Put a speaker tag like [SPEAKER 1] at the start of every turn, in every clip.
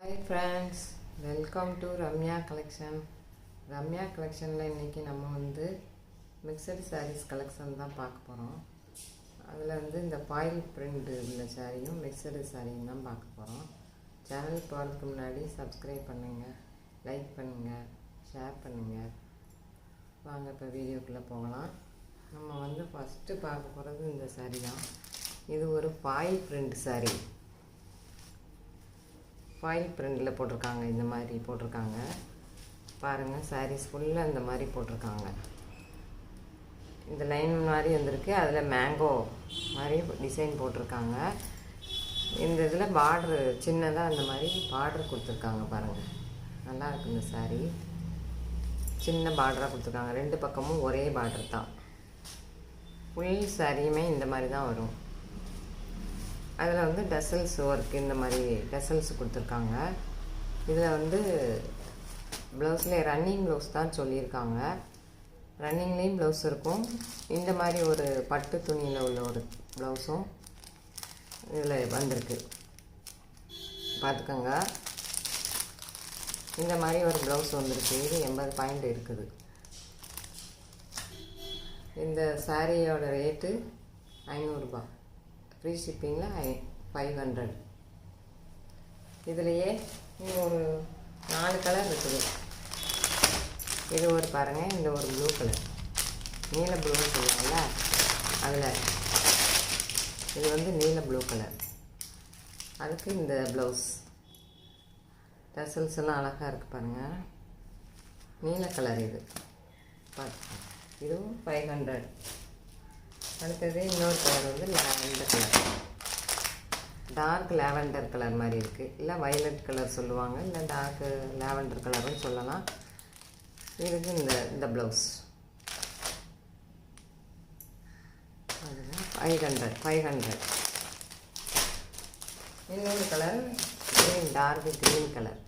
[SPEAKER 1] Hi friends, welcome to Ramya collection. Ramya கலெக்ஷனில் இன்றைக்கி நம்ம மிக்சடு சாரீஸ் கலெக்ஷன் தான் பார்க்க போகிறோம். அதில் இந்த பாயில் பிரிண்ட் உள்ள சாரியும் மிக்சடு சாரியும் தான் பார்க்க போகிறோம். சேனல் போகிறதுக்கு முன்னாடி சப்ஸ்கிரைப் பண்ணுங்கள், லைக் பண்ணுங்கள், ஷேர் பண்ணுங்கள். வாங்க இப்போ வீடியோக்குள்ளே போகலாம். நம்ம ஃபஸ்ட்டு பார்க்க போகிறது இந்த சாரீ தான். இது ஒரு பாயில் பிரிண்ட் சாரீ. ஃபாயில் பிரிண்டில் போட்டிருக்காங்க, இந்த மாதிரி போட்டிருக்காங்க பாருங்கள். சாரீஸ் ஃபுல்லாக இந்த மாதிரி போட்டிருக்காங்க. இந்த லைன் மாதிரி வந்திருக்கு, அதில் மேங்கோ மாதிரி டிசைன் போட்டிருக்காங்க. இந்த இதில் பார்ட்ரு சின்னதாக அந்த மாதிரி பார்ட்ரு கொடுத்துருக்காங்க பாருங்கள். நல்லாயிருக்கு இந்த சாரீ. சின்ன பார்டராக கொடுத்துருக்காங்க, ரெண்டு பக்கமும் ஒரே பார்டர் தான். ஃபுல் சாரியுமே இந்த மாதிரி தான் வரும். அதில் டசல்ஸ் ஒர்க் இந்த மாதிரி டசல்ஸ் கொடுத்துருக்காங்க. இதில் ப்ளவுஸில் ரன்னிங் ப்ளவுஸ் தான் சொல்லியிருக்காங்க. ரன்னிங்லேயும் ப்ளவுஸ் இருக்கும். இந்த மாதிரி ஒரு பட்டு துணியில் உள்ள ஒரு ப்ளவுஸும் இதில் வந்திருக்கு, பார்த்துக்கோங்க. இந்த மாதிரி ஒரு ப்ளவுஸ் வந்திருக்கு. இது 80 பாயிண்ட் இருக்குது. இந்த சாரியோட ரேட்டு 500 ரூபா. ஃப்ரீ ஷிப்பிங்கில் 500. இதுலேயே ஒரு 4 கலர் இருக்குது. இது ஒரு பாருங்கள், இந்த ஒரு ப்ளூ கலர், நீல ப்ளூன்னு சொல்லுவாங்கள்ல, அதில் இது நீல ப்ளூ கலர். அதுக்கு இந்த ப்ளவுஸ் டசல்ஸ் எல்லாம் அழகாக இருக்குது பாருங்கள். நீல கலர் இது பார்த்து, இதுவும் 500. அடுத்தது இன்னொரு colour lavender colour, dark lavender colour மாதிரி இருக்குது. இல்லை வயலட் கலர் சொல்லுவாங்க, இல்லை டார்க் லாவெண்டர் கலர்னு சொல்லலாம். இதுக்கு இந்த ப்ளவுஸ் அதுதான் 500. இன்னொரு colour green, dark green colour.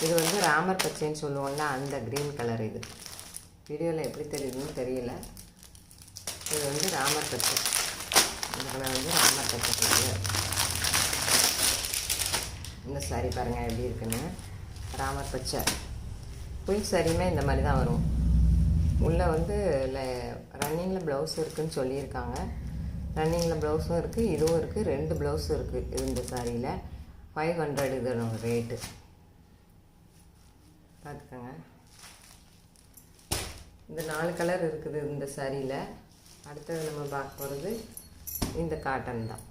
[SPEAKER 1] இது ராமர் பச்சைன்னு சொல்லுவோம்ல, அந்த க்ரீன் கலர். இது வீடியோவில் எப்படி தெரியுதுன்னு தெரியல. இது ராமர் பச்சை. இந்த கலர் ராமர் பச்சை கலர். இந்த சாரீ பாருங்கள் எப்படி இருக்குன்னு. ராமர் பச்சை ஃபுல் சாரியுமே இந்த மாதிரி தான் வரும். உள்ளே ரன்னிங்கில் ப்ளவுஸ் இருக்குதுன்னு சொல்லியிருக்காங்க. ரன்னிங்கில் ப்ளவுஸும் இருக்குது, இதுவும் இருக்குது, 2 ப்ளவுஸும் இருக்குது இந்த சாரியில். 500 இது ரேட்டு, பார்த்துக்கோங்க. இந்த 4 கலர் இருக்குது இந்த சாரியில். அடுத்தது நம்ம பார்க்க போகிறது இந்த காட்டன் தான்.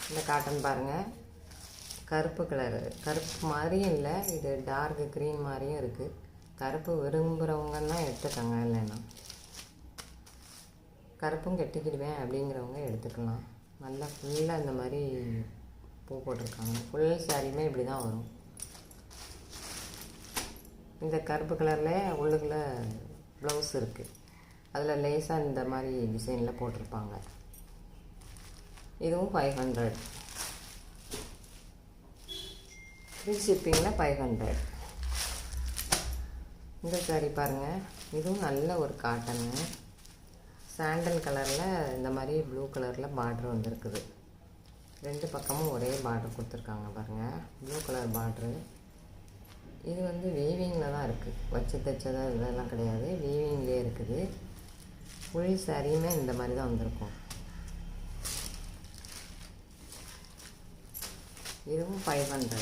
[SPEAKER 1] இந்த காட்டன் பாருங்கள், கருப்பு கலரு, கருப்பு மாதிரியும் இல்லை, இது டார்க் க்ரீன் மாதிரியும் இருக்குது. கருப்பு விரும்புகிறவங்கன்னா எடுத்துக்கோங்க, இல்லைன்னா கருப்பும் கட்டிக்கிடுவேன் அப்படிங்கிறவங்க எடுத்துக்கலாம். நல்லா ஃபுல்லாக இந்த மாதிரி பூ போட்டிருக்காங்க. ஃபுல் சாரியுமே இப்படி தான் வரும். இந்த கருப்பு கலரில் உள்ளுக்குள்ளே ப்ளவுஸ் இருக்குது, அதில் லேசாக இந்த மாதிரி டிசைனில் போட்டிருப்பாங்க. இதுவும் 500. ஃப்ரீ ஷிப்பிங்கில் 500. இந்த சாரீ பாருங்கள், இதுவும் நல்ல ஒரு காட்டனு. சாண்டல் கலரில் இந்த மாதிரி ப்ளூ கலரில் பார்ட்ரு வந்திருக்குது. 2 பக்கமும் ஒரே பார்ட்ரு கொடுத்துருக்காங்க பாருங்கள், ப்ளூ கலர் பார்ட்ரு. இது வீவிங்கில் தான் இருக்குது, வச்சு தைச்சதா இதெல்லாம் கிடையாது, வீவிங்லேயே இருக்குது. ஃபுல் சாரியுமே இந்த மாதிரி தான் வந்திருக்கும். இதுவும் 500.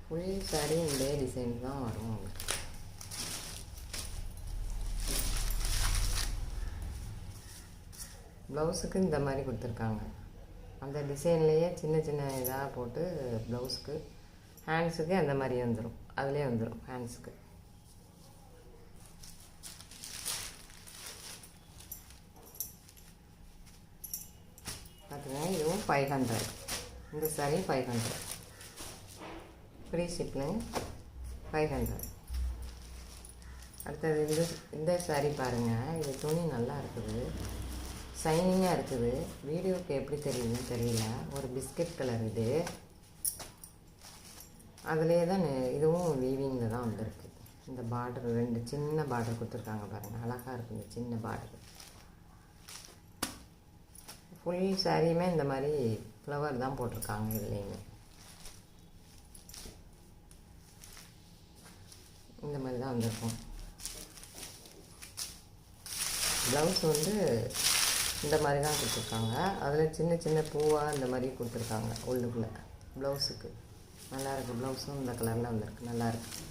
[SPEAKER 1] ஃபுல் சாரி இந்த டிசைன் தான் வரும். ப்ளவுஸுக்கு இந்த மாதிரி கொடுத்துருக்காங்க. அந்த டிசைன்லேயே சின்ன சின்ன இதாக போட்டு ப்ளவுஸுக்கு, ஹேண்ட்ஸுக்கு அந்த மாதிரி வந்துடும், அதிலே வந்துடும் ஹேண்ட்ஸுக்கு. பார்த்துங்க, இதுவும் 500. இந்த சாரீ 500. Free shipping 500. அடுத்தது இந்த சாரீ பாருங்கள். இது துணி நல்லா இருக்குது, ஷைனிங்காக இருக்குது. வீடியோவுக்கு எப்படி தெரியுதுன்னு தெரியல. ஒரு பிஸ்கட் கலர் இது. அதிலே தான் இதுவும் வீவிங்கில் தான் வந்திருக்கு. இந்த பார்டர் 2 சின்ன பார்டர் கொடுத்துருக்காங்க பாருங்கள், அழகாக இருக்குது இந்த சின்ன பார்டர். ஃபுல் சாரியுமே இந்த மாதிரி ஃப்ளவர் தான் போட்டிருக்காங்க இதுலேயுமே. இந்த மாதிரி தான் வந்திருக்கும். ப்ளவுஸ் வந்து இந்த மாதிரி தான் கொடுத்துருக்காங்க. அதில் சின்ன சின்ன பூவாக இந்த மாதிரி கொடுத்துருக்காங்க உள்ளுக்குள்ளே ப்ளவுஸுக்கு. நல்லாயிருக்கு. ப்ளவுஸும் இந்த கலரில் வந்திருக்கு, நல்லாயிருக்கு.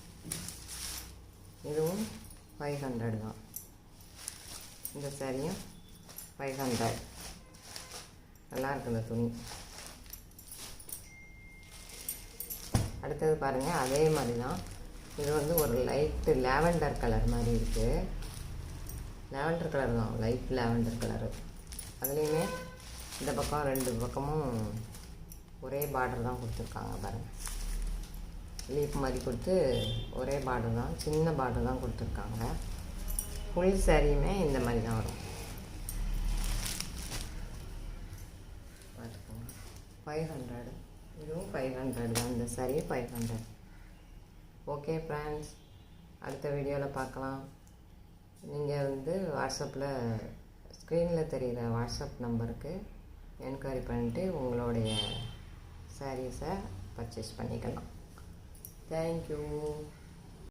[SPEAKER 1] இதுவும் 500 தான். இந்த சாரியும் 500. நல்லாயிருக்கு இந்த துணி. அடுத்தது பாருங்கள், அதே மாதிரி தான். இது வந்து ஒரு லைட்டு லாவெண்டர் கலர் மாதிரி இருக்குது. லாவெண்டர் கலர் தான், லைட் லாவெண்டர் கலரு. அதுலேயுமே இந்த பக்கம் 2 பக்கமும் ஒரே பார்டர் தான் கொடுத்துருக்காங்க பாருங்கள். லீப் மாதிரி கொடுத்து ஒரே பார்டர் தான், சின்ன பார்டர் தான் கொடுத்துருக்காங்க. ஃபுல் சாரியுமே இந்த மாதிரி தான் வரும். பார்த்துக்கோங்க. 500. இதுவும் 500 தான். இந்த சாரி 500. ஓகே ஃப்ரெண்ட்ஸ், அடுத்த வீடியோவில் பார்க்கலாம். நீங்கள் வந்து வாட்ஸ்அப்பில் ஸ்க்ரீனில் தெரிகிற வாட்ஸ்அப் நம்பருக்கு என்கொயரி பண்ணிட்டு உங்களுடைய சாரீஸை பர்ச்சேஸ் பண்ணிக்கலாம். தேங்க்யூ.